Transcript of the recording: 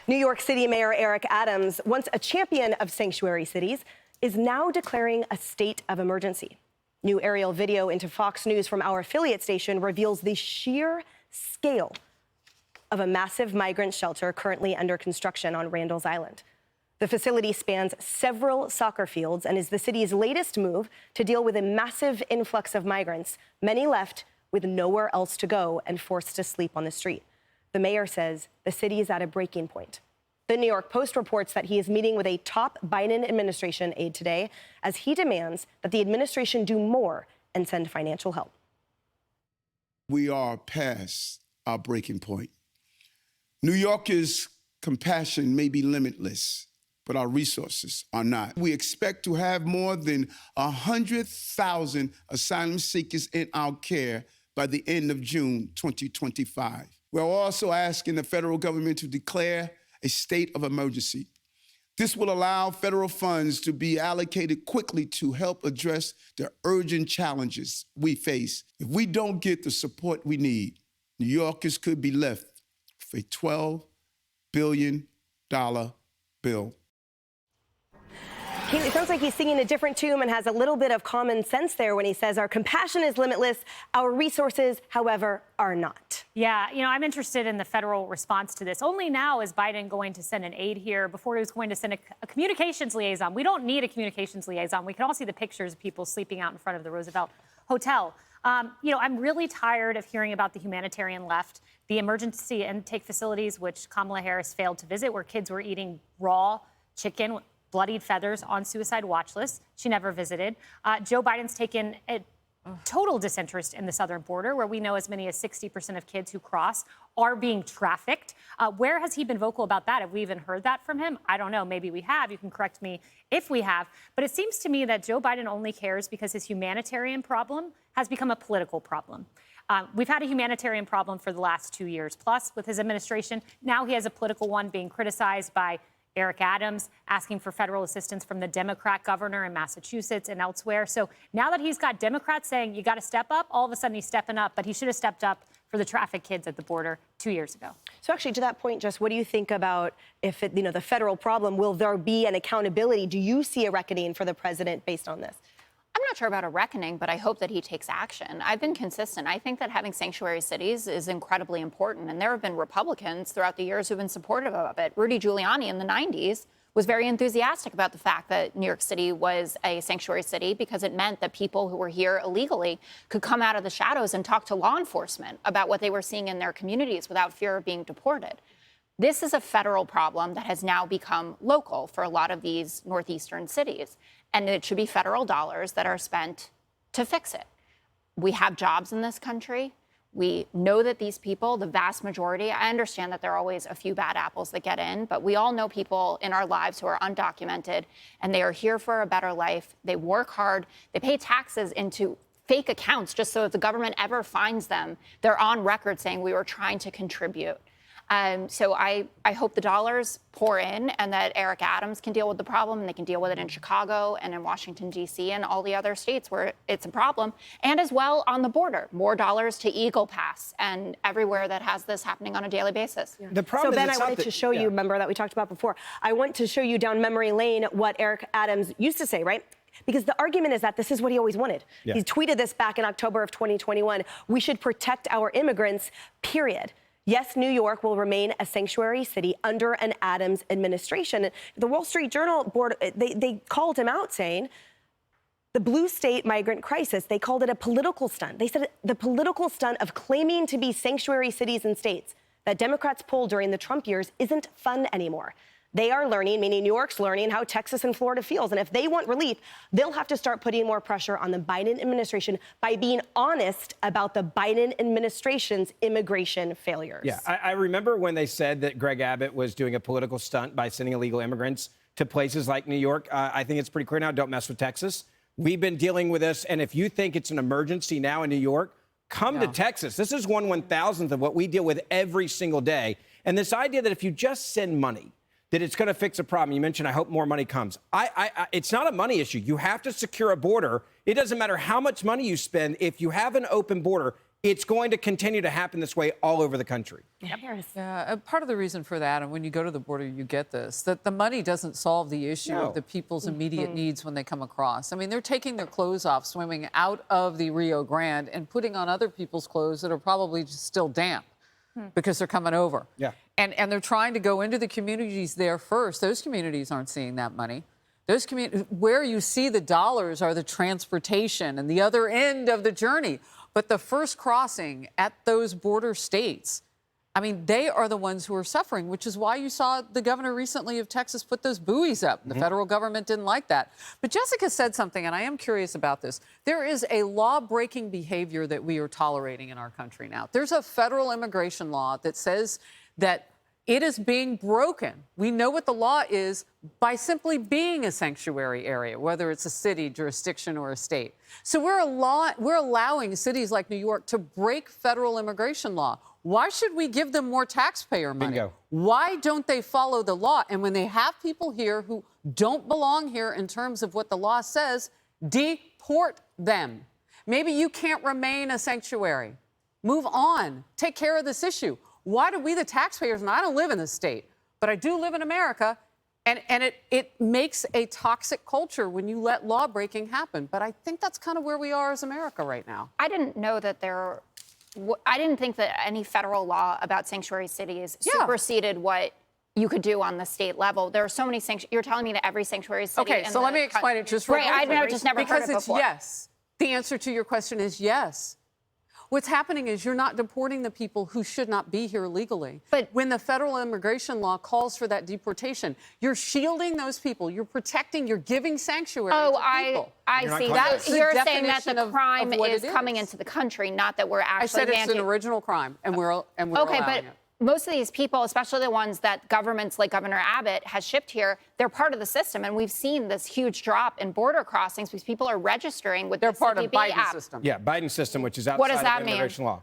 New York City Mayor Eric Adams, once a champion of sanctuary cities, is now declaring a state of emergency. New aerial video into Fox News from our affiliate station reveals the sheer scale of a massive migrant shelter currently under construction on Randall's Island. The facility spans several soccer fields and is the city's latest move to deal with a massive influx of migrants, many left with nowhere else to go and forced to sleep on the street. The mayor says the city is at a breaking point. The New York Post reports that he is meeting with a top Biden administration aide today as he demands that the administration do more and send financial help. We are past our breaking point. New Yorkers' compassion may be limitless, but our resources are not. We expect to have more than 100,000 asylum seekers in our care by the end of June 2025. We're also asking the federal government to declare a state of emergency. This will allow federal funds to be allocated quickly to help address the urgent challenges we face. If we don't get the support we need, New Yorkers could be left with a $12 billion bill. It sounds like he's singing a different tune and has a little bit of common sense there when he says our compassion is limitless, our resources, however, are not. Yeah, I'm interested in the federal response to this. Only now is Biden going to send an aide here. Before he was going to send a communications liaison. We don't need a communications liaison. We can all see the pictures of people sleeping out in front of the Roosevelt Hotel. I'm really tired of hearing about the humanitarian left, the emergency intake facilities, which Kamala Harris failed to visit, where kids were eating raw chicken, bloodied feathers on suicide watch lists. She never visited. Joe Biden's taken a total disinterest in the southern border, where we know as many as 60% of kids who cross are being trafficked. Where has he been vocal about that? Have we even heard that from him? I don't know. Maybe we have. You can correct me if we have. But it seems to me that Joe Biden only cares because his humanitarian problem has become a political problem. We've had a humanitarian problem for the last 2 years plus with his administration. Now he has a political one being criticized by Eric Adams, asking for federal assistance from the Democrat governor in Massachusetts and elsewhere. So now that he's got Democrats saying you got to step up, all of a sudden he's stepping up, but he should have stepped up for the trafficked kids at the border 2 years ago. So actually, to that point, Jess, what do you think about if the federal problem? Will there be an accountability? Do you see a reckoning for the president based on this? I'm not sure about a reckoning, but I hope that he takes action. I've been consistent. I think that having sanctuary cities is incredibly important. And there have been Republicans throughout the years who've been supportive of it. Rudy Giuliani in the 90s was very enthusiastic about the fact that New York City was a sanctuary city because it meant that people who were here illegally could come out of the shadows and talk to law enforcement about what they were seeing in their communities without fear of being deported. This is a federal problem that has now become local for a lot of these northeastern cities, and it should be federal dollars that are spent to fix it. We have jobs in this country. We know that these people, the vast majority, I understand that there are always a few bad apples that get in, but we all know people in our lives who are undocumented, and they are here for a better life. They work hard. They pay taxes into fake accounts just so if the government ever finds them, they're on record saying we were trying to contribute. So I hope the dollars pour in and that Eric Adams can deal with the problem and they can deal with it in Chicago and in Washington, D.C. and all the other states where it's a problem. And as well on the border, more dollars to Eagle Pass and everywhere that has this happening on a daily basis. Yeah. The problem so, Ben, I wanted to show you, remember that we talked about before. I want to show you down memory lane what Eric Adams used to say, right? Because the argument is that this is what he always wanted. Yeah. He tweeted this back in October of 2021. We should protect our immigrants, period. Yes, New York will remain a sanctuary city under an Adams administration. The Wall Street Journal board, they called him out saying the blue state migrant crisis, they called it a political stunt. They said the political stunt of claiming to be sanctuary cities and states that Democrats pulled during the Trump years isn't fun anymore. They are learning, meaning New York's learning, how Texas and Florida feels. And if they want relief, they'll have to start putting more pressure on the Biden administration by being honest about the Biden administration's immigration failures. Yeah, I remember when they said that Greg Abbott was doing a political stunt by sending illegal immigrants to places like New York. I think it's pretty clear now, don't mess with Texas. We've been dealing with this, and if you think it's an emergency now in New York, come to Texas. This is 1/1000th of what we deal with every single day. And this idea that if you just send money, that it's going to fix a problem. You mentioned, I hope more money comes. It's not a money issue. You have to secure a border. It doesn't matter how much money you spend. If you have an open border, it's going to continue to happen this way all over the country. Yeah, part of the reason for that, and when you go to the border, you get this, that the money doesn't solve the issue of the people's immediate needs when they come across. I mean, they're taking their clothes off, swimming out of the Rio Grande and putting on other people's clothes that are probably just still damp because they're coming over. Yeah. And they're trying to go into the communities there first. Those communities aren't seeing that money. Those where you see the dollars are the transportation and the other end of the journey. But the first crossing at those border states, I mean, they are the ones who are suffering, which is why you saw the governor recently of Texas put those buoys up. The federal government didn't like that. But Jessica said something, and I am curious about this. There is a law-breaking behavior that we are tolerating in our country now. There's a federal immigration law that says that it is being broken. We know what the law is by simply being a sanctuary area, whether it's a city, jurisdiction, or a state. So we're allowing cities like New York to break federal immigration law. Why should we give them more taxpayer money? Bingo. Why don't they follow the law? And when they have people here who don't belong here in terms of what the law says, deport them. Maybe you can't remain a sanctuary. Move on. Take care of this issue. Why do we, the taxpayers, and I don't live in this state, but I do live in America, and it makes a toxic culture when you let law breaking happen. But I think that's kind of where we are as America right now. I didn't know that I didn't think that any federal law about sanctuary cities superseded what you could do on the state level. There are so many you're telling me that every sanctuary city. Okay, so let me explain it just right. I've just never heard it before. Because it's yes. The answer to your question is yes. What's happening is you're not deporting the people who should not be here legally. But when the federal immigration law calls for that deportation, you're shielding those people. You're protecting, you're giving sanctuary to people. I see. You're saying that the crime is coming into the country, not that we're actually. I said it's an original crime, and we're okay, allowing it. Most of these people, especially the ones that governments like Governor Abbott has shipped here, they're part of the system. And we've seen this huge drop in border crossings because people are registering with they're the part of CBP Biden's app. system. Yeah, Biden's system, which is outside of the immigration law.